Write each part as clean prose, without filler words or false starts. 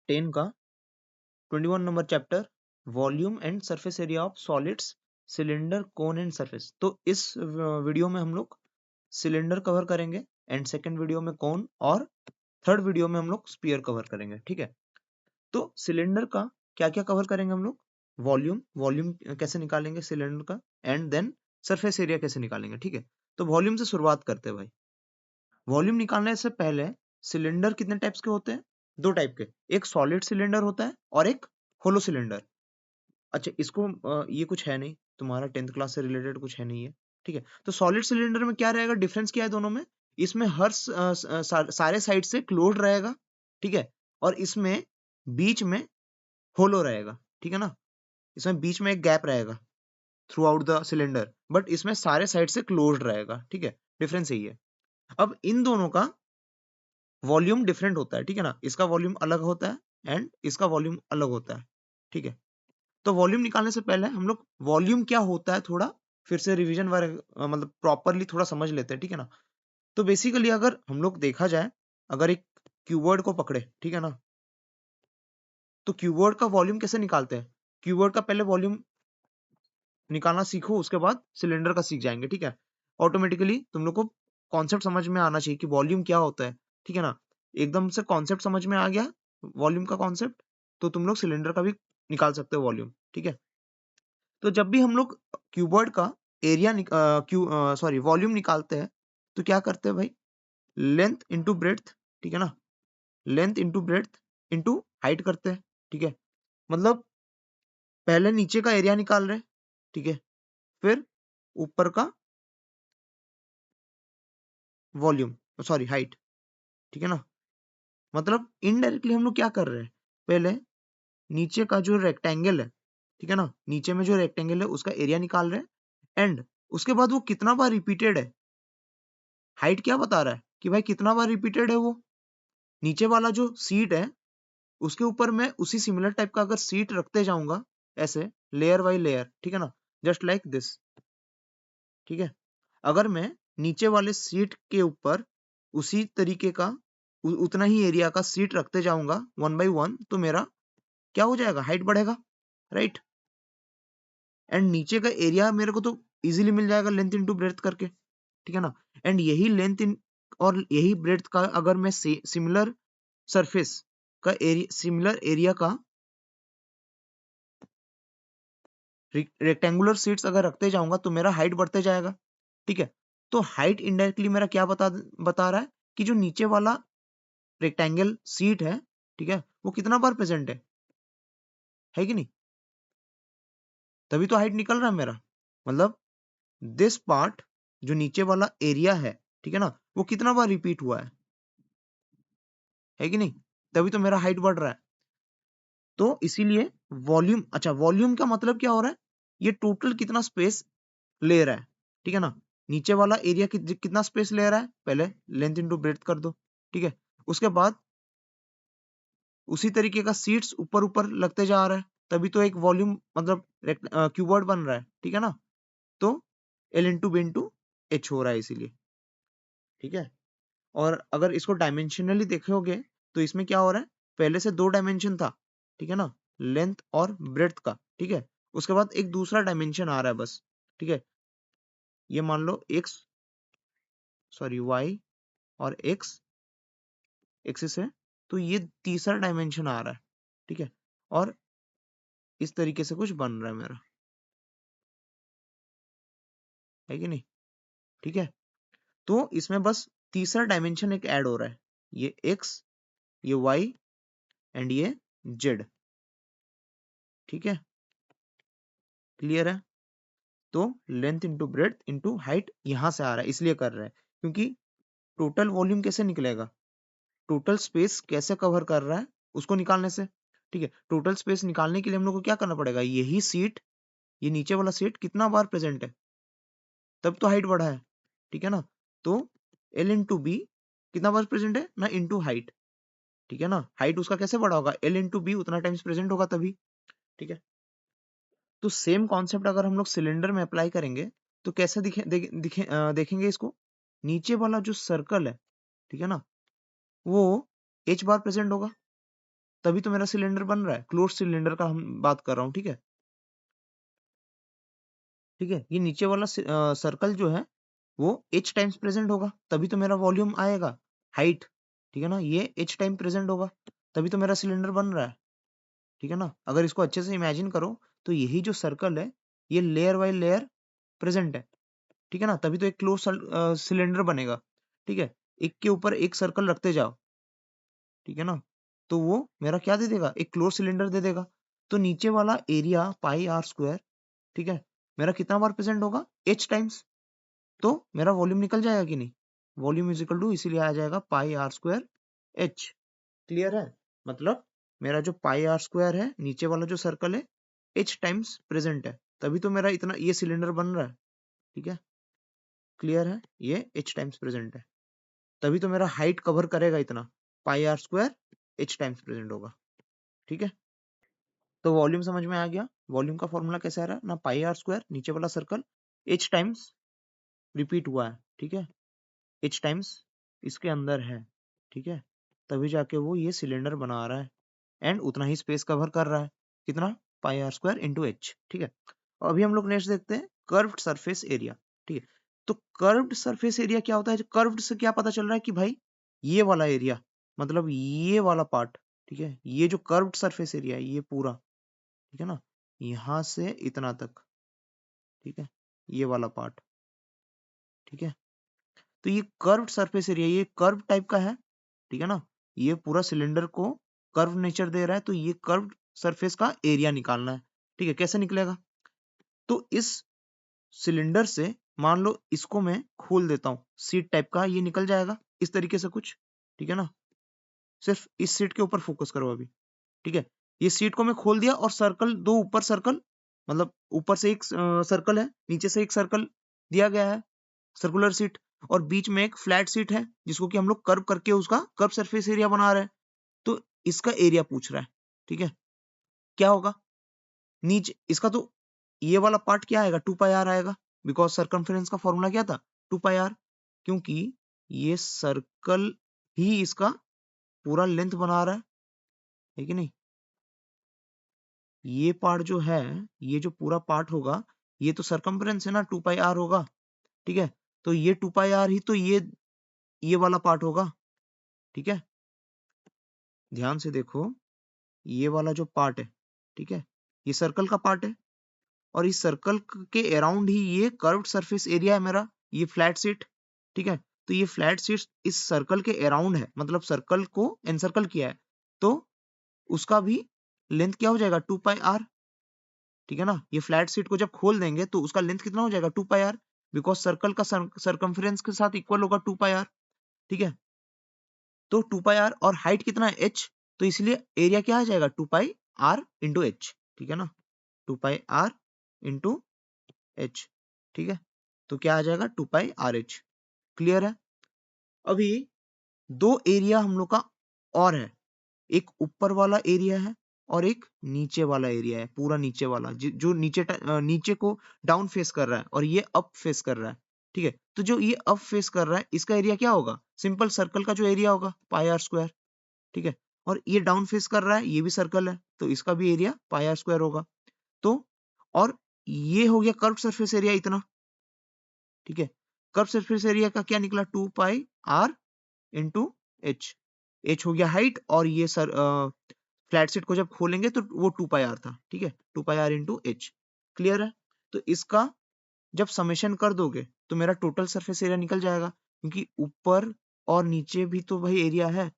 10 का 21 number chapter, volume and surface area of solids, cylinder, cone and surface. तो इस video में हम लोग सिलेंडर कवर करेंगे एंड सेकंड वीडियो में कोन और थर्ड वीडियो में हम लोग स्फीयर कवर करेंगे, ठीक है। तो सिलेंडर का क्या क्या कवर करेंगे हम लोग, वॉल्यूम कैसे निकालेंगे सिलेंडर का, एंड देन सरफेस एरिया कैसे निकालेंगे, ठीक है। तो वॉल्यूम से शुरुआत करते हैं भाई। वॉल्यूम निकालने से पहले सिलेंडर कितने टाइप्स के होते हैं, दो टाइप के, एक सॉलिड सिलेंडर होता है और एक होलो सिलेंडर। अच्छा इसको ये कुछ है नहीं, तुम्हारा 10th क्लास से रिलेटेड कुछ है नहीं है, ठीक है। तो सॉलिड सिलेंडर में क्या रहेगा, डिफरेंस क्या है दोनों में, इसमें हर सारे साइड से क्लोज रहेगा, ठीक है, और इसमें बीच में होलो रहेगा, ठीक है ना। इसमें बीच में एक गैप रहेगा through out the cylinder, but इसमें सारे साइड से क्लोज्ड रहेगा, ठीक है। डिफरेंस यही है। अब इन दोनों का वॉल्यूम डिफरेंट होता है, ठीक है ना, इसका वॉल्यूम अलग होता है एंड इसका वॉल्यूम अलग होता है, ठीक है। तो वॉल्यूम निकालने से पहले हम लोग वॉल्यूम क्या होता है थोड़ा फिर से रिवीजन वाले मतलब प्रॉपरली थोड़ा समझ लेते हैं, ठीक है ना। तो बेसिकली अगर हम लोग देखा जाए, अगर एक क्यूबर्ड को पकड़े, ठीक है ना, तो क्यूबर्ड का वॉल्यूम कैसे निकालते हैं, क्यूबर्ड का पहले वॉल्यूम निकालना सीखो, उसके बाद सिलेंडर का सीख जाएंगे, ठीक है। ऑटोमेटिकली तुम लोग को कॉन्सेप्ट समझ में आना चाहिए कि वॉल्यूम क्या होता है, ठीक है ना। एकदम से कॉन्सेप्ट समझ में आ गया वॉल्यूम का कॉन्सेप्ट, तो तुम लोग सिलेंडर का भी निकाल सकते हो वॉल्यूम, ठीक है। तो जब भी हम लोग क्यूबर्ड का एरिया सॉरी वॉल्यूम निकालते हैं, तो क्या करते हैं भाई, लेंथ इंटू ब्रेड्थ, ठीक है ना, length into breadth into height करते हैं, ठीक है। मतलब पहले नीचे का एरिया निकाल रहे हैं, ठीक है, फिर ऊपर का वॉल्यूम सॉरी हाइट, ठीक है ना। मतलब इनडायरेक्टली हम लोग क्या कर रहे हैं, पहले नीचे का जो रेक्टेंगल है, ठीक है ना, नीचे में जो रेक्टेंगल है उसका एरिया निकाल रहे हैं एंड उसके बाद वो कितना बार रिपीटेड है, हाइट क्या बता रहा है कि भाई कितना बार रिपीटेड है वो, नीचे वाला जो सीट है उसके ऊपर मैं उसी सिमिलर टाइप का अगर सीट रखते जाऊंगा, ऐसे लेयर बाय लेयर, ठीक है ना, जस्ट लाइक दिस, ठीक है। अगर मैं नीचे वाले सीट के ऊपर उसी तरीके का उतना ही एरिया का सीट रखते जाऊंगा वन बाय वन, तो मेरा क्या हो जाएगा, हाइट बढ़ेगा, राइट। एंड नीचे का एरिया मेरे को तो इजीली मिल जाएगा लेंथ इंटू ब्रेड्थ करके, ठीक है ना। एंड यही लेंथ इन और यही ब्रेड्थ का अगर मैं सिमिलर सरफेस का एरिया, सिमिलर एरिया का रेक्टेंगुलर सीट्स अगर रखते जाऊंगा तो मेरा हाइट बढ़ते जाएगा, ठीक है। तो हाइट इनडायरेक्टली मेरा क्या बता रहा है कि जो नीचे वाला रेक्टेंगल सीट है, ठीक है, वो कितना बार प्रेजेंट है कि नहीं, तभी तो हाइट निकल रहा है मेरा। मतलब दिस पार्ट जो नीचे वाला एरिया है, ठीक है ना, वो कितना बार रिपीट हुआ है कि नहीं, तभी तो मेरा हाइट बढ़ रहा है। तो इसीलिए वॉल्यूम, अच्छा वॉल्यूम का मतलब क्या हो रहा है, ये टोटल कितना स्पेस ले रहा है, ठीक है ना। नीचे वाला एरिया कितना स्पेस ले रहा है, पहले लेंथ इंटू ब्रेड्थ कर दो, ठीक है। उसके बाद उसी तरीके का सीट्स ऊपर ऊपर लगते जा रहा है, तभी तो एक वॉल्यूम मतलब क्यूबर्ड बन रहा है, ठीक है ना। तो L into B into H हो रहा है इसीलिए, ठीक है। और अगर इसको डायमेंशनली देखोगे तो इसमें क्या हो रहा है, पहले से दो डायमेंशन था, ठीक है ना, लेंथ और ब्रेड्थ का, ठीक है। उसके बाद एक दूसरा डायमेंशन आ रहा है बस, ठीक है। ये मान लो एक्स सॉरी वाई और एक्स एक्सिस है, तो ये तीसरा डायमेंशन आ रहा है, ठीक है। और इस तरीके से कुछ बन रहा है मेरा, है कि नहीं, ठीक है। तो इसमें बस तीसरा डायमेंशन एक ऐड हो रहा है, ये एक्स, ये वाई एंड ये जेड, ठीक है, क्लियर है। तो length into breadth into height यहां से आ रहा है, इसलिए कर रहा है क्योंकि टोटल वॉल्यूम कैसे निकलेगा, टोटल स्पेस कैसे कवर कर रहा है उसको निकालने से, ठीक है। टोटल स्पेस निकालने के लिए हम लोग को क्या करना पड़ेगा, यही सीट, ये नीचे वाला सीट कितना बार प्रेजेंट है, तब तो हाइट बढ़ा है, ठीक है ना। तो एल इंटू बी कितना बार प्रेजेंट है ना, इंटू हाइट, ठीक है ना। हाइट उसका कैसे बढ़ा होगा, एल इंटू बी उतना टाइम्स प्रेजेंट होगा तभी, ठीक है। तो सेम कॉन्सेप्ट अगर हम लोग सिलेंडर में अप्लाई करेंगे तो कैसे देखेंगे इसको, नीचे वाला जो सर्कल है, ठीक है ना, वो एच बार प्रेजेंट होगा, तभी तो मेरा सिलेंडर बन रहा है। क्लोज सिलेंडर का हम बात कर रहा हूँ, ठीक है। ठीक है, ये नीचे वाला सर्कल जो है वो h टाइम्स प्रेजेंट होगा, तभी तो मेरा वॉल्यूम आएगा। हाइट, ठीक है ना, ये h टाइम प्रेजेंट होगा, तभी तो मेरा सिलेंडर बन रहा है, ठीक है ना। अगर इसको अच्छे से इमेजिन करो तो यही जो सर्कल है ये लेयर बाय लेयर प्रेजेंट है, ठीक है ना, तभी तो एक क्लोज सिलेंडर बनेगा, ठीक है। एक के ऊपर एक सर्कल रखते जाओ, ठीक है ना, तो वो मेरा क्या दे देगा, एक क्लोज सिलेंडर दे देगा। तो नीचे वाला एरिया पाई आर स्क्वायर, ठीक है, मेरा कितना बार प्रेजेंट होगा, h टाइम्स, तो मेरा वॉल्यूम निकल जाएगा कि नहीं, वॉल्यूम इज इक्वल टू इसीलिए आ जाएगा पाई आर स्क्वायर h। क्लियर है, मतलब मेरा जो पाई आर स्क्वायर है, नीचे वाला जो सर्कल है, h टाइम्स प्रेजेंट है, तभी तो मेरा इतना ये सिलेंडर बन रहा है, ठीक है। क्लियर है, ये h टाइम्स प्रेजेंट है, तभी तो मेरा हाइट कवर करेगा इतना, pi R square h times present होगा, ठीक है। तो वॉल्यूम समझ में आ गया, वॉल्यूम का फॉर्मूला कैसे आ रहा है ना, पाई आर स्क्वायर नीचे वाला सर्कल h टाइम्स रिपीट हुआ है, ठीक है, h टाइम्स इसके अंदर है, ठीक है, तभी जाके वो ये सिलेंडर बना रहा है एंड उतना ही स्पेस कवर कर रहा है, कितना, पाई आर स्क्वायर इंटू एच, ठीक है। और अभी हम लोग नेक्स्ट देखते हैं कर्व्ड सरफेस एरिया, ठीक है। तो कर्व्ड सरफेस एरिया क्या होता है, कर्व्ड से क्या पता चल रहा है कि भाई ये वाला एरिया, मतलब ये वाला पार्ट, ठीक है, ये जो कर्व्ड सरफेस एरिया है ये पूरा, ठीक है ना, यहां से इतना तक, ठीक है, ये वाला पार्ट, ठीक है। तो ये कर्व्ड सरफेस एरिया, ये कर्व टाइप का है, ठीक है ना, ये पूरा सिलेंडर को कर्व नेचर दे रहा है, तो ये कर्व सरफेस का एरिया निकालना है, ठीक है। कैसे निकलेगा, तो इस सिलेंडर से मान लो इसको मैं खोल देता हूं, सीट टाइप का ये निकल जाएगा इस तरीके से कुछ, ठीक है ना। सिर्फ इस सीट के ऊपर फोकस करो अभी, ठीक है। ये सीट को मैं खोल दिया और सर्कल दो ऊपर सर्कल, मतलब ऊपर से एक सर्कल है, नीचे से एक सर्कल दिया गया है, सर्कुलर सीट, और बीच में एक फ्लैट सीट है जिसको कि हम लोग कर्व करके उसका कर्व सरफेस एरिया बना रहे हैं। तो इसका एरिया पूछ रहा है, ठीक है। क्या होगा, नीचे इसका तो ये वाला पार्ट क्या आएगा, 2 पाई आर आएगा, बिकॉज सर्कमफेरेंस का फॉर्मूला क्या था, 2 पाई आर, क्योंकि ये सर्कल ही इसका पूरा लेंथ बना रहा है कि नहीं। ये पार्ट जो है, ये जो पूरा पार्ट होगा, ये तो सर्कमफेरेंस है ना, 2 पाई आर होगा, ठीक है। तो ये 2 पाई आर ही तो ये वाला पार्ट होगा, ठीक है। ध्यान से देखो, ये वाला जो पार्ट है, ठीक है, ये सर्कल का पार्ट है, और इस सर्कल के अराउंड ही ये कर्व्ड सरफेस एरिया है मेरा, ये फ्लैट सीट, ठीक है। तो ये फ्लैट सीट इस सर्कल के अराउंड है, मतलब सर्कल को एनसर्कल किया है, तो उसका भी लेंथ क्या हो जाएगा, 2 पाई आर, ठीक है ना। ये फ्लैट सीट को जब खोल देंगे तो उसका लेंथ कितना हो जाएगा, 2 पाई आर, बिकॉज सर्कल का सर्कमफ्रेंस के साथ इक्वल होगा 2 पाई आर, ठीक है। तो 2 पाई आर और हाइट कितना है, h, तो इसलिए एरिया क्या आ जाएगा, 2 पाई आर इंटू एच, ठीक है ना, 2 पाई आर इंटू एच, ठीक है। तो क्या आ जाएगा, 2 पाई आर एच। क्लियर है। अभी दो एरिया हम लोग का और है, एक ऊपर वाला एरिया है और एक नीचे वाला एरिया है, पूरा नीचे वाला जो नीचे को डाउन फेस कर रहा है और ये अप फेस कर रहा है, ठीक है। तो जो ये अप फेस कर रहा है इसका एरिया क्या होगा, सिंपल सर्कल का जो एरिया होगा, पाई आर स्क्वायर, ठीक है। और ये डाउन फेस कर रहा है, ये भी सर्कल है, तो इसका भी एरिया पाई आर स्क्वायर होगा। तो और ये हो गया कर्व सरफेस एरिया इतना, ठीक है। कर्व सरफेस एरिया का क्या निकला, 2 pi are into H, H हो गया हाइट, और ये सर फ्लैट सीट को जब खोलेंगे तो वो 2 पाई आर था, ठीक है, 2 pi are into H. Clear है। तो इसका जब समेशन कर दोगे तो मेरा टोटल सरफेस एरिया निकल जाएगा, क्योंकि ऊपर और नीचे भी तो वही एरिया है,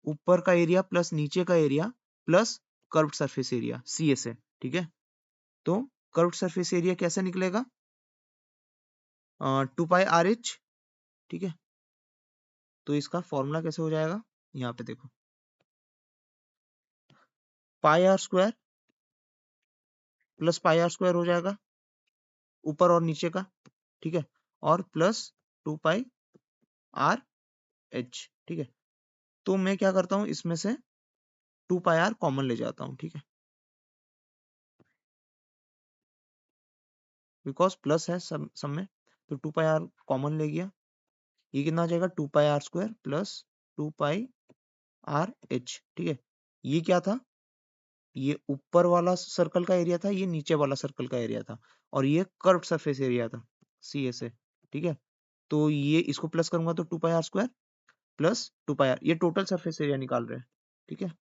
ऊपर का एरिया प्लस नीचे का area plus curved surface area, C S है, ठीक है। तो कर्व्ड सरफेस एरिया कैसे निकलेगा, 2 पाई आर एच, ठीक है। तो इसका फॉर्मूला कैसे हो जाएगा, यहाँ पे देखो, pi R square plus pi R square हो जाएगा ऊपर और नीचे का, ठीक है, और प्लस 2 पाई आर एच, ठीक है। तो मैं क्या करता हूँ, इसमें से 2 पाई आर कॉमन ले जाता हूँ, ठीक है, बिकॉज प्लस है सब में, तो 2 पाई आर कॉमन ले गया, ये कितना आ जाएगा, 2 pi R square plus 2 pi R H, ठीक है। ये क्या था, ये ऊपर वाला सर्कल का एरिया था, ये नीचे वाला सर्कल का एरिया था, और ये कर्व सरफेस एरिया था सी ए से, ठीक है। तो ये इसको प्लस करूंगा तो 2πr² प्लस 2πr, ये टोटल सरफेस एरिया निकाल रहे हैं, ठीक है।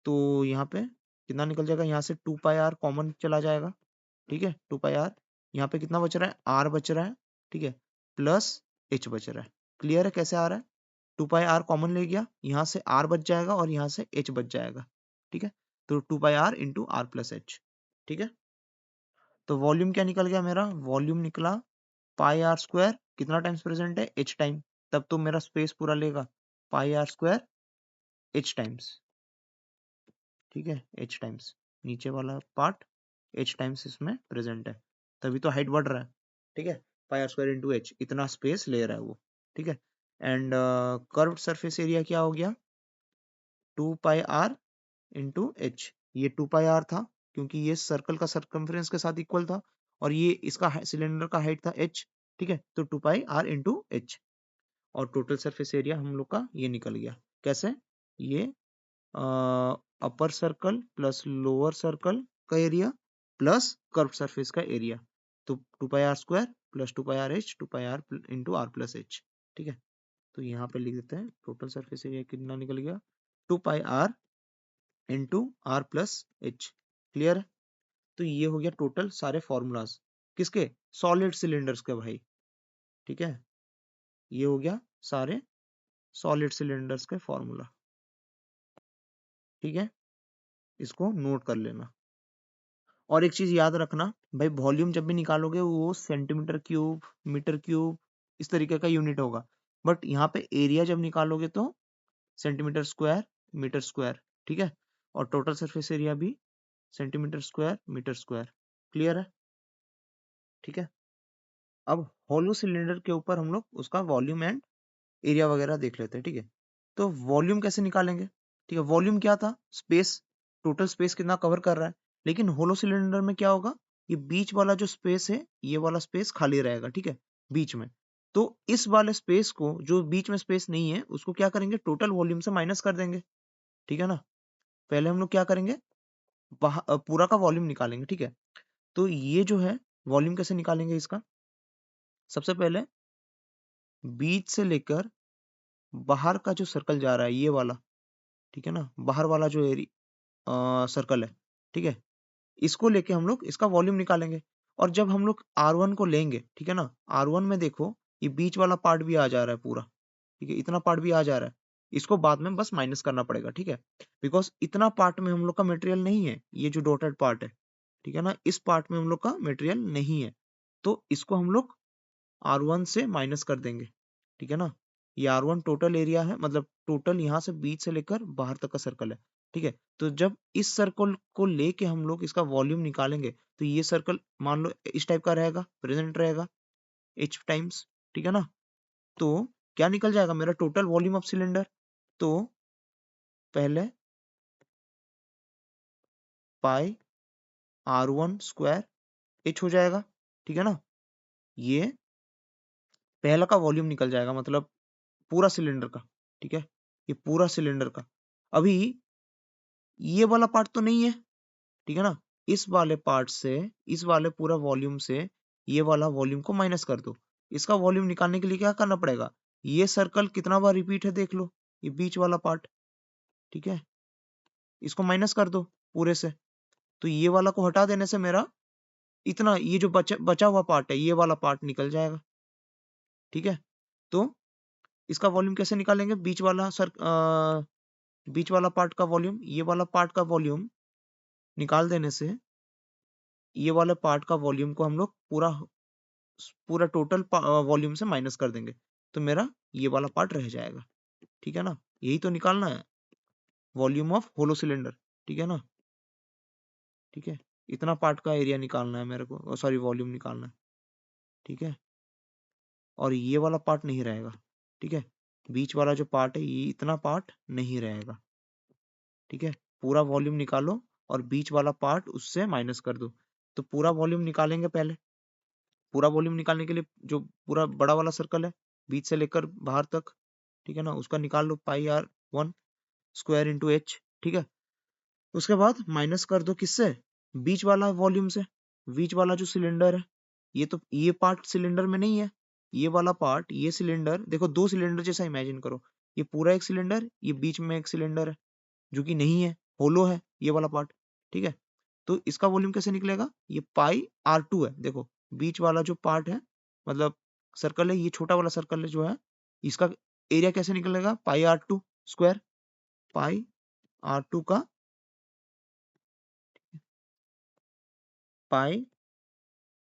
तो यहाँ पे कितना निकल जाएगा, यहाँ से 2πr कॉमन चला जाएगा, ठीक है। 2πr, यहाँ पे कितना बच रहा है, r बच रहा है, ठीक है, प्लस h बच रहा है। क्लियर है कैसे आ रहा है, 2πr कॉमन ले गया, यहाँ से r बच जाएगा और यहाँ से h बच जाएगा, ठीक है। तो 2πr into r plus h, ठीक है। तो वॉल्यूम क्या निकल गया मेरा, वॉल्यूम निकला πr², कितना टाइम्स प्रेजेंट है, h टाइम, तब तो मेरा स्पेस पूरा लेगा, πr² h टाइम्स, ठीक है, h टाइम्स, नीचे वाला पार्ट h टाइम्स इसमें प्रेजेंट है, तभी तो हाइट बढ़ रहा है, ठीक है। πr² इंटू h, इतना स्पेस ले रहा है वो, ठीक है। एंड कर्व्ड सरफेस एरिया क्या हो गया, 2πr इंटू h, ये 2πr था क्योंकि ये सर्कल का सरकमफ्रेंस के साथ इक्वल था, और ये इसका सिलेंडर का हाइट था h, ठीक है। तो 2πr इंटू h, और टोटल सरफेस एरिया हम लोग का ये निकल गया, कैसे, ये अपर सर्कल प्लस लोअर सर्कल का एरिया प्लस कर्व सरफेस का एरिया, तो 2πr² plus 2πrh 2πr into r plus h, ठीक है। तो यहाँ पे लिख देते हैं टोटल सरफेस एरिया कितना निकल गया, 2πr into r plus h। Clear है, तो ये हो गया टोटल सारे फॉर्मूलाज किसके, सॉलिड सिलेंडर्स के भाई, ठीक है। ये हो गया सारे सॉलिड सिलेंडर्स के फॉर्मूला, ठीक है, इसको नोट कर लेना। और एक चीज याद रखना भाई, वॉल्यूम जब भी निकालोगे वो सेंटीमीटर क्यूब, मीटर क्यूब, इस तरीके का यूनिट होगा, बट यहाँ पे एरिया जब निकालोगे तो सेंटीमीटर स्क्वायर, मीटर स्क्वायर, ठीक है। और टोटल सरफेस एरिया भी centimetre square, metre square. Clear है, ठीक है। अब होलो सिलेंडर के ऊपर हम लोग उसका वॉल्यूम एंड एरिया वगैरह देख लेते हैं, ठीक है। तो वॉल्यूम कैसे निकालेंगे, ठीक है। वॉल्यूम क्या था, स्पेस, टोटल स्पेस कितना कवर कर रहा है, लेकिन होलो सिलेंडर में क्या होगा, ये बीच वाला जो स्पेस है, ये वाला स्पेस खाली रहेगा, ठीक है, बीच में। तो इस वाले स्पेस को, जो बीच में स्पेस नहीं है, उसको क्या करेंगे, टोटल वॉल्यूम से माइनस कर देंगे, ठीक है ना। पहले हम लोग क्या करेंगे, पूरा का वॉल्यूम निकालेंगे, ठीक है। तो ये जो है वॉल्यूम कैसे निकालेंगे इसका, सबसे पहले बीच से लेकर बाहर का जो सर्कल जा रहा है, ये वाला, ठीक है ना, बाहर वाला जो सर्कल है, ठीक है, इसको लेके हम लोग इसका वॉल्यूम निकालेंगे। और जब हम लोग R1 को लेंगे, ठीक है ना, R1 में देखो ये बीच वाला पार्ट भी आ जा रहा है पूरा, ठीक है, इतना पार्ट भी आ जा रहा है, इसको बाद में बस माइनस करना पड़ेगा, ठीक है। बिकॉज इतना पार्ट में हम लोग का मटेरियल नहीं है, ये जो डॉटेड पार्ट है, ठीक है ना, इस पार्ट में हम लोग का मटेरियल नहीं है, तो इसको हम लोग R1 से माइनस कर देंगे, ठीक है ना। ये R1 टोटल एरिया है, मतलब टोटल यहाँ से बीच से लेकर बाहर तक का सर्कल है, ठीक है। तो जब इस सर्कल को लेके हम लोग इसका वॉल्यूम निकालेंगे, तो ये सर्कल मान लो इस टाइप का रहेगा, प्रेजेंट रहेगा h टाइम्स, ठीक है ना। तो क्या निकल जाएगा मेरा, टोटल वॉल्यूम ऑफ सिलेंडर, तो पहले पाई R1² h हो जाएगा, ठीक है ना। ये पहला का वॉल्यूम निकल जाएगा, मतलब पूरा सिलेंडर का, ठीक है, ये पूरा सिलेंडर का। अभी ये वाला पार्ट तो नहीं है, ठीक है ना, इस वाले पार्ट से, इस वाले पूरा वॉल्यूम से ये वाला वॉल्यूम को माइनस कर दो। इसका वॉल्यूम निकालने के लिए क्या करना पड़ेगा, ये सर्कल कितना बार रिपीट है देख लो, ये बीच वाला पार्ट, ठीक है, इसको माइनस कर दो पूरे से। तो ये वाला को हटा देने से मेरा इतना, ये जो बचा हुआ पार्ट है, ये वाला पार्ट निकल जाएगा, ठीक है। तो इसका वॉल्यूम कैसे निकालेंगे, बीच वाला पार्ट का वॉल्यूम, ये वाला पार्ट का वॉल्यूम निकाल देने से ये वाले पार्ट का वॉल्यूम को हम लोग पूरा पूरा टोटल वॉल्यूम से माइनस कर देंगे, तो मेरा ये वाला पार्ट रह जाएगा, ठीक है ना। यही तो निकालना है, वॉल्यूम ऑफ होलो सिलेंडर, ठीक है ना, ठीक है। इतना पार्ट का एरिया निकालना है मेरे को, सॉरी वॉल्यूम निकालना है, ठीक है। और ये वाला पार्ट नहीं रहेगा, ठीक है, बीच वाला जो पार्ट है, ये इतना पार्ट नहीं रहेगा, ठीक है। पूरा वॉल्यूम निकालो और बीच वाला पार्ट उससे माइनस कर दो। तो पूरा वॉल्यूम निकालेंगे पहले, पूरा वॉल्यूम निकालने के लिए जो पूरा बड़ा वाला सर्कल है, बीच से लेकर बाहर तक, ठीक है ना, उसका निकाल लो, πr1² इंटू h, ठीक है। उसके बाद माइनस कर दो किससे, बीच वाला वॉल्यूम से। बीच वाला जो सिलेंडर है, ये पार्ट सिलेंडर में नहीं है, ये वाला पार्ट, ये सिलेंडर देखो, दो सिलेंडर जैसा इमेजिन करो, ये पूरा एक सिलेंडर, ये बीच में एक सिलेंडर है जो कि नहीं है, होलो है ये वाला पार्ट, ठीक है। तो इसका वॉल्यूम कैसे निकलेगा, ये पाई R2 है, देखो बीच वाला जो पार्ट है, मतलब सर्कल है, ये छोटा वाला सर्कल है जो है, इसका एरिया कैसे निकलेगा, पाई R2 स्क्वायर, पाई R2 का पाई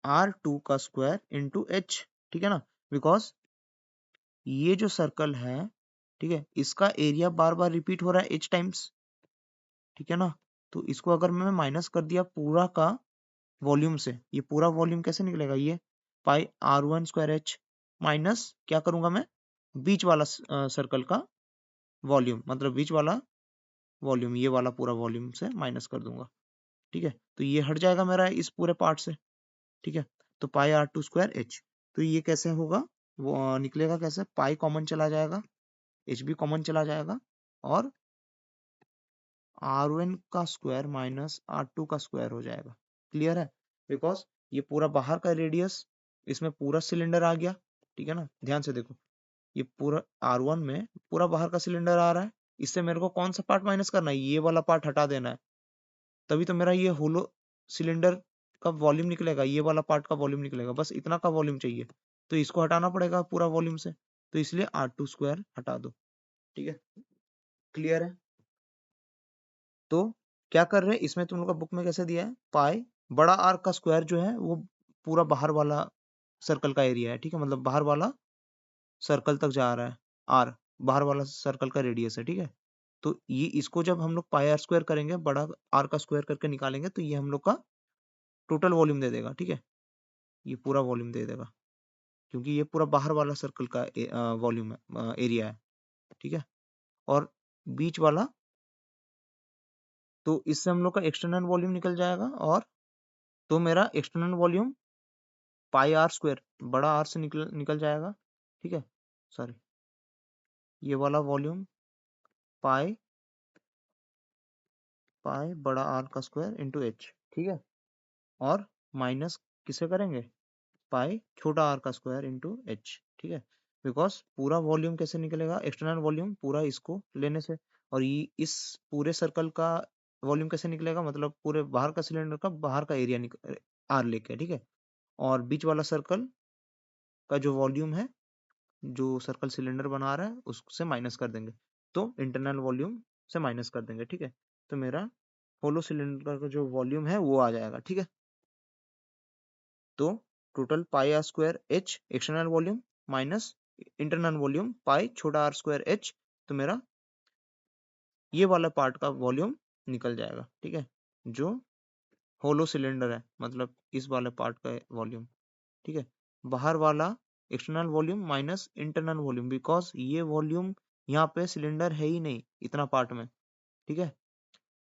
R2 का स्क्वायर इंटू H, ठीक है ना, बिकॉज ये जो सर्कल है, ठीक है, इसका एरिया बार बार रिपीट हो रहा है H टाइम्स, ठीक है ना। तो इसको अगर मैं माइनस कर दिया पूरा का वॉल्यूम से, ये पूरा वॉल्यूम कैसे निकलेगा, ये पाई R1 स्क्वायर H, माइनस क्या करूंगा मैं, बीच वाला सर्कल का वॉल्यूम, मतलब बीच वाला वॉल्यूम, ये वाला पूरा वॉल्यूम से माइनस कर दूंगा, ठीक है। तो ये हट जाएगा मेरा इस पूरे पार्ट से, ठीक है। तो पाई R2 स्क्वायर H, तो ये कैसे होगा, वो निकलेगा कैसे, पाई कॉमन चला जाएगा, H भी कॉमन चला जाएगा, और R1 का स्क्वायर माइनस R2 का स्क्वायर हो जाएगा, क्लियर है। बिकॉज ये पूरा बाहर का रेडियस, इसमें पूरा सिलेंडर आ गया, ठीक है ना, ध्यान से देखो, ये पूरा R1 में पूरा बाहर का सिलेंडर आ रहा है, इससे मेरे को कौन सा पार्ट माइनस करना है, ये वाला पार्ट हटा देना है, तभी तो मेरा ये होलो सिलेंडर का वॉल्यूम निकलेगा, ये वाला पार्ट का वॉल्यूम निकलेगा, बस इतना का वॉल्यूम चाहिए, तो इसको हटाना पड़ेगा पूरा वॉल्यूम से, तो इसलिए R2 स्क्वायर हटा दो, ठीक है, क्लियर है। तो क्या कर रहे हैं, इसमें तुम लोग का बुक में कैसे दिया है, पाई बड़ा आर का स्क्वायर जो है वो पूरा बाहर वाला सर्कल का एरिया है, ठीक है, मतलब बाहर वाला सर्कल तक जा रहा है, आर बाहर वाला सर्कल का रेडियस है, ठीक है। तो ये इसको जब हम लोग पाई आर स्क्वायर करेंगे, बड़ा आर का स्क्वायर करके निकालेंगे, तो ये हम लोग का टोटल वॉल्यूम दे देगा, ठीक है, ये पूरा वॉल्यूम दे देगा, क्योंकि ये पूरा बाहर वाला सर्कल का वॉल्यूम है, एरिया है, ठीक है। और बीच वाला, तो इससे हम लोग का एक्सटर्नल वॉल्यूम निकल जाएगा, और तो मेरा external volume pi R square बड़ा आर से निकल जाएगा, ठीक है, सॉरी, ये वाला वॉल्यूम पाई पाई बड़ा आर का स्क्वायर इंटू एच, ठीक है, और माइनस किसे करेंगे, पाई छोटा आर का स्क्वायर इंटू एच, ठीक है। बिकॉज पूरा वॉल्यूम कैसे निकलेगा, एक्सटर्नल वॉल्यूम पूरा इसको लेने से, और ये इस पूरे सर्कल का वॉल्यूम कैसे निकलेगा, मतलब पूरे बाहर का सिलेंडर का बाहर का एरिया आर लेके, ठीक है, और बीच वाला सर्कल का जो वॉल्यूम है, जो सर्कल सिलेंडर बना रहा है उससे माइनस कर देंगे, तो इंटरनल वॉल्यूम से माइनस कर देंगे, ठीक है। तो मेरा होलो सिलेंडर का जो वॉल्यूम है वो आ जाएगा, ठीक है। तो total pi R square H external volume minus internal volume pi छोटा आर स्क्वायर एच, तो मेरा ये वाला पार्ट का वॉल्यूम निकल जाएगा, ठीक है, जो होलो सिलेंडर है, मतलब इस वाले पार्ट का वॉल्यूम, ठीक है। बाहर वाला external volume minus internal volume, because ये वॉल्यूम यहाँ पे सिलेंडर है ही नहीं इतना पार्ट में, ठीक है,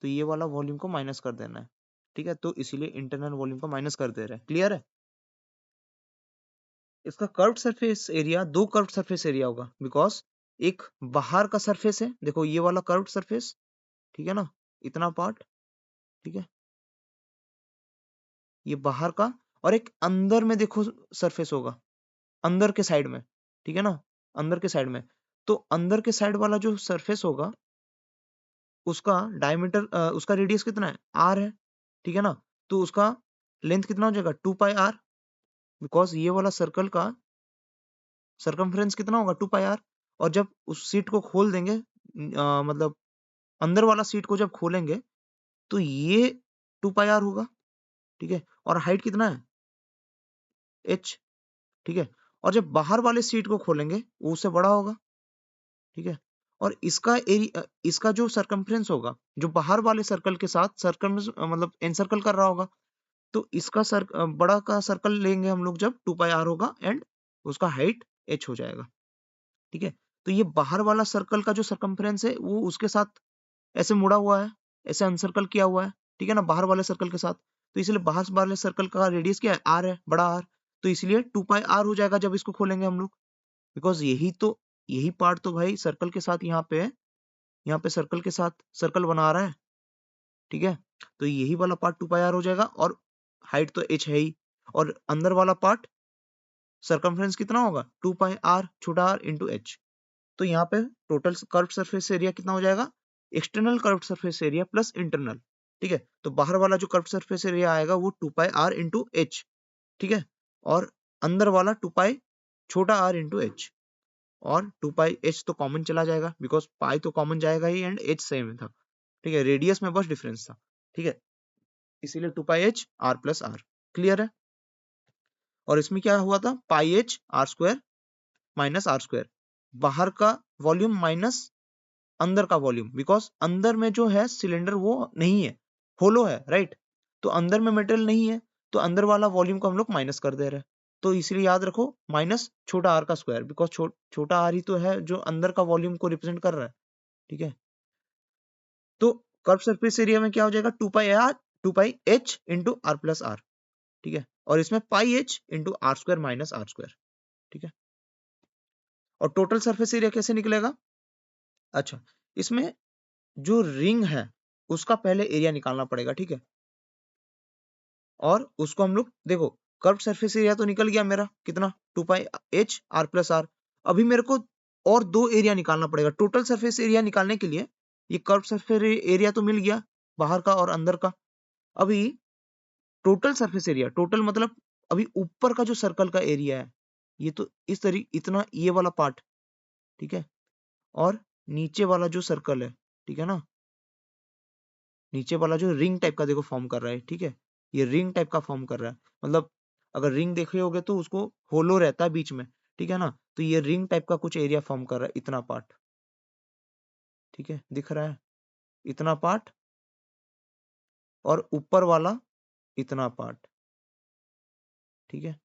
तो ये वाला वॉल्यूम को माइनस कर देना है, ठीक है, तो इसीलिए इंटरनल वॉल्यूम को माइनस कर दे रहे हैं, क्लियर है। इसका कर्व्ड सरफेस एरिया, दो कर्व्ड सरफेस एरिया होगा, बिकॉज एक बाहर का सरफेस है, देखो ये वाला कर्व्ड सरफेस, ठीक है ना, इतना पार्ट, ठीक है, ये बाहर का, और एक अंदर में देखो सरफेस होगा, अंदर के साइड में, ठीक है ना, अंदर के साइड में, तो अंदर के साइड वाला जो सरफेस होगा, उसका डायमीटर, उसका रेडियस कितना है, आर है, ठीक है ना, तो उसका लेंथ कितना हो जाएगा, 2 पाई आर, बिकॉज ये वाला सर्कल का सरकमफ्रेंस कितना होगा, 2 पाई आर, और जब उस सीट को खोल देंगे, मतलब अंदर वाला सीट को जब खोलेंगे, तो ये 2 पाई आर होगा, ठीक है, और हाइट कितना है, एच, ठीक है, और जब बाहर वाले सीट को खोलेंगे वो उससे बड़ा होगा, ठीक है, और इसका एरिया, इसका जो सरकमफ्रेंस होगा, जो बाहर वाले सर्कल के साथ सर्कल मतलब एनसर्कल कर रहा होगा, तो इसका बड़ा का सर्कल लेंगे हम लोग जब 2 पाई आर होगा, एंड उसका हाइट एच हो जाएगा, ठीक है। तो ये बाहर वाला सर्कल का जो सरकमफ्रेंस है वो उसके साथ ऐसे मुड़ा हुआ है, ऐसे अनसर्कल किया हुआ है, ठीक है ना, बाहर वाले सर्कल के साथ, तो इसलिए बाहर वाले सर्कल का रेडियस क्या है, आर है, बड़ा आर, तो इसलिए 2 पाई आर हो जाएगा जब इसको खोलेंगे हम लोग, बिकॉज यही पार्ट तो भाई सर्कल के साथ यहाँ पे यहाँ पे सर्कल के साथ सर्कल बना रहा है, ठीक है। तो यही वाला पार्ट 2πr हो जाएगा, और हाइट तो h है ही, और अंदर वाला पार्ट सर्कमफ्रेंस कितना होगा 2πr छोटा r इंटू h। तो यहाँ पे टोटल कर्व सरफेस एरिया कितना हो जाएगा, external curve surface area plus internal, ठीक है। तो बाहर वाला जो कर्व सरफेस एरिया आएगा वो 2πr इंटू h, ठीक है, और अंदर वाला 2π छोटा r इंटू h, और 2πh तो कॉमन चला जाएगा बिकॉज पाई तो कॉमन जाएगा ही एंड h सेम था, ठीक है, रेडियस में बस डिफरेंस था, ठीक है, इसीलिए 2πh r plus r। Clear है। और इसमें क्या हुआ था, पाई h r square minus r square, बाहर का वॉल्यूम माइनस अंदर का वॉल्यूम, बिकॉज अंदर में जो है सिलेंडर वो नहीं है, होलो है, राइट। तो अंदर में मेटेरियल नहीं है, तो अंदर वाला वॉल्यूम को हम लोग माइनस कर दे रहे हैं। तो इसलिए याद रखो माइनस छोटा आर का स्क्वायर, बिकॉज छोटा आर ही तो है जो अंदर का वॉल्यूम को रिप्रेजेंट कर रहा है, ठीक है। तो कर्व सरफेस एरिया में क्या हो जाएगा, 2πh into are plus are, ठीक है, और इसमें pi h into R square minus R square, ठीक है। और टोटल सरफेस एरिया कैसे निकलेगा, अच्छा, इसमें जो रिंग है उसका पहले एरिया निकालना पड़ेगा, ठीक है। और उसको हम लोग देखो, कर्व सरफेस एरिया तो निकल गया मेरा कितना 2πh r प्लस आर। अभी मेरे को और दो एरिया निकालना पड़ेगा टोटल सरफेस एरिया निकालने के लिए। ये कर्व सरफेस एरिया तो मिल गया बाहर का और अंदर का। अभी टोटल सरफेस एरिया, टोटल मतलब अभी ऊपर का जो सर्कल का एरिया है ये तो इस तरीके इतना ये वाला पार्ट, ठीक है, और नीचे वाला जो सर्कल है, ठीक है ना, नीचे वाला जो रिंग टाइप का देखो फॉर्म कर रहा है, ठीक है, ये रिंग टाइप का फॉर्म कर रहा है, मतलब अगर रिंग देखे होगे तो उसको होलो रहता है बीच में, ठीक है ना। तो ये रिंग टाइप का कुछ एरिया फॉर्म कर रहा है, इतना पार्ट, ठीक है, दिख रहा है इतना पार्ट, और ऊपर वाला इतना पार्ट, ठीक है,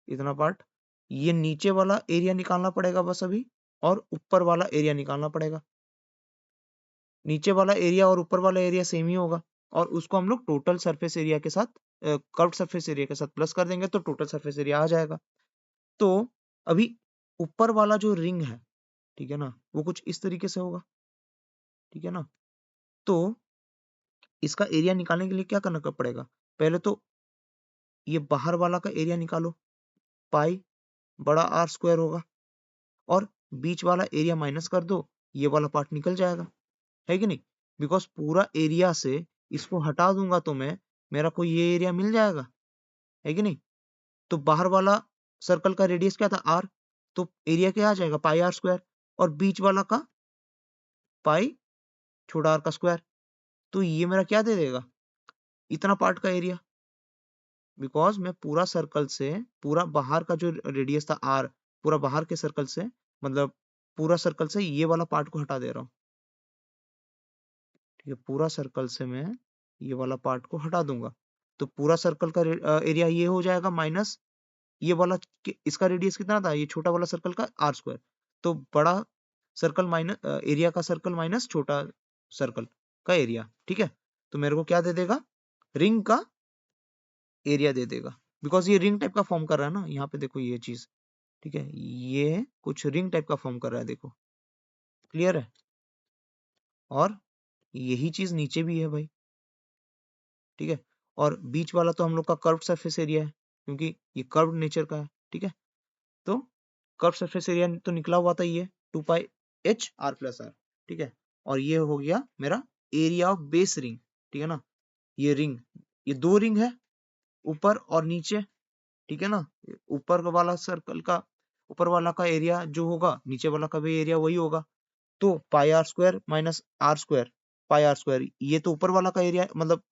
इतना पार्ट। ये नीचे वाला एरिया निकालना पड़ेगा बस अभी, और ऊपर वाला एरिया निकालना पड़ेगा। नीचे वाला एरिया और ऊपर वाला एरिया सेम ही होगा, और उसको हम लोग टोटल सरफेस एरिया के साथ कर्व्ड सरफेस एरिया के साथ प्लस कर देंगे तो टोटल सरफेस एरिया आ जाएगा। तो अभी ऊपर वाला जो रिंग है, ठीक है ना, वो कुछ इस तरीके से होगा, ठीक है ना। तो इसका एरिया निकालने के लिए क्या करना पड़ेगा, पहले तो ये बाहर वाला का एरिया निकालो, पाई बड़ा आर स्क्वायर होगा, और बीच वाला एरिया माइनस कर दो, ये वाला पार्ट निकल जाएगा, है कि नहीं। बिकॉज पूरा एरिया से इसको हटा दूंगा तो मैं, मेरा को ये एरिया मिल जाएगा, है कि नहीं। तो बाहर वाला सर्कल का रेडियस क्या था आर, तो एरिया क्या आ जाएगा पाई आर स्क्वायर, और बीच वाला का पाई छोटा आर का स्क्वायर। तो ये मेरा क्या दे देगा, इतना पार्ट का एरिया, बिकॉज मैं पूरा सर्कल से, पूरा बाहर का जो रेडियस था आर, पूरा बाहर के सर्कल से, मतलब पूरा सर्कल से ये वाला पार्ट को हटा दे रहा हूँ, ठीक है, पूरा सर्कल से मैं ये वाला पार्ट को हटा दूंगा। तो पूरा सर्कल का एरिया ये हो जाएगा माइनस ये वाला इसका रेडियस कितना था, ये छोटा वाला सर्कल का आर स्क्वायर। तो बड़ा सर्कल माइनस एरिया का सर्कल माइनस छोटा सर्कल का एरिया, ठीक है। तो मेरे को क्या दे देगा, रिंग का एरिया दे देगा, बिकॉज ये रिंग टाइप का फॉर्म कर रहा है ना, यहाँ पे देखो ये चीज, ठीक है, ये कुछ रिंग टाइप का फॉर्म कर रहा है, देखो क्लियर है। और यही चीज नीचे भी है भाई, ठीक है। और बीच वाला तो हम लोग का कर्व सरफेस एरिया है, क्योंकि ये कर्व नेचर का है, ठीक है। तो कर्व सरफेस एरिया तो निकला हुआ था ये 2πh r प्लस आर, ठीक है। और ये हो गया मेरा एरिया ऑफ बेस रिंग, ठीक है ना। ये रिंग, ये दो रिंग है, ऊपर और नीचे, ठीक है ना। ऊपर वाला सर्कल का ऊपर वाला का एरिया जो होगा, नीचे वाला का भी एरिया वही होगा। तो pi R square minus R square, pi R square, ये तो ऊपर वाला का एरिया मतलब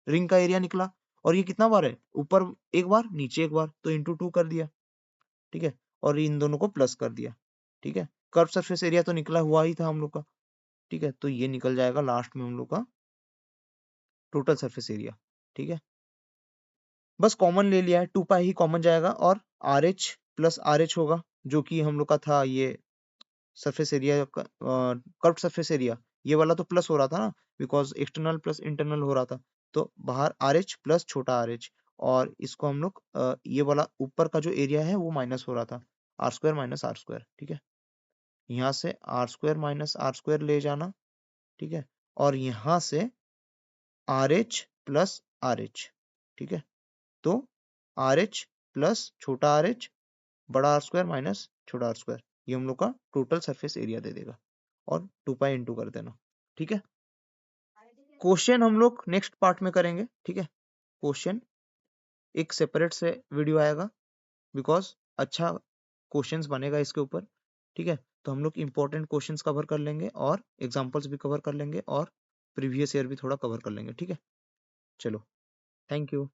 रिंग का एरिया निकला। और ये कितना बार है, ऊपर एक बार नीचे एक बार, तो इंटू 2 कर दिया, ठीक है, और इन दोनों को प्लस कर दिया, ठीक है। कर्व सरफेस एरिया तो निकला हुआ ही था हम लोग का, ठीक है। तो ये निकल जाएगा लास्ट में हम लोग का टोटल सरफेस एरिया, ठीक है। बस कॉमन ले लिया है, 2 पाई ही कॉमन जाएगा, और are H plus R H होगा, जो कि हम लोग का था ये surface area, curve surface area, ये वाला तो प्लस हो रहा था ना, बिकॉज एक्सटर्नल प्लस इंटरनल हो रहा था। तो बाहर आर एच प्लस छोटा आर एच, और इसको हम लोग ये वाला ऊपर का जो एरिया है वो माइनस हो रहा था, R square minus R square, ठीक है। यहाँ से R square minus R square ले जाना, ठीक है, और यहाँ से R H plus R H, ठीक है। तो आर एच प्लस छोटा आर एच बड़ा आर स्क्वायर माइनस छोटा आर स्क्वायर, ये हम लोग का टोटल सरफेस एरिया दे देगा, और 2 पाई इंटू कर देना, ठीक है। क्वेश्चन हम लोग नेक्स्ट पार्ट में करेंगे, ठीक है। क्वेश्चन एक सेपरेट से वीडियो आएगा, बिकॉज अच्छा क्वेश्चंस बनेगा इसके ऊपर, ठीक है। तो हम लोग इंपॉर्टेंट क्वेश्चंस कवर कर लेंगे और एग्जांपल्स भी कवर कर लेंगे और प्रीवियस ईयर भी थोड़ा कवर कर लेंगे, ठीक है। चलो, थैंक यू।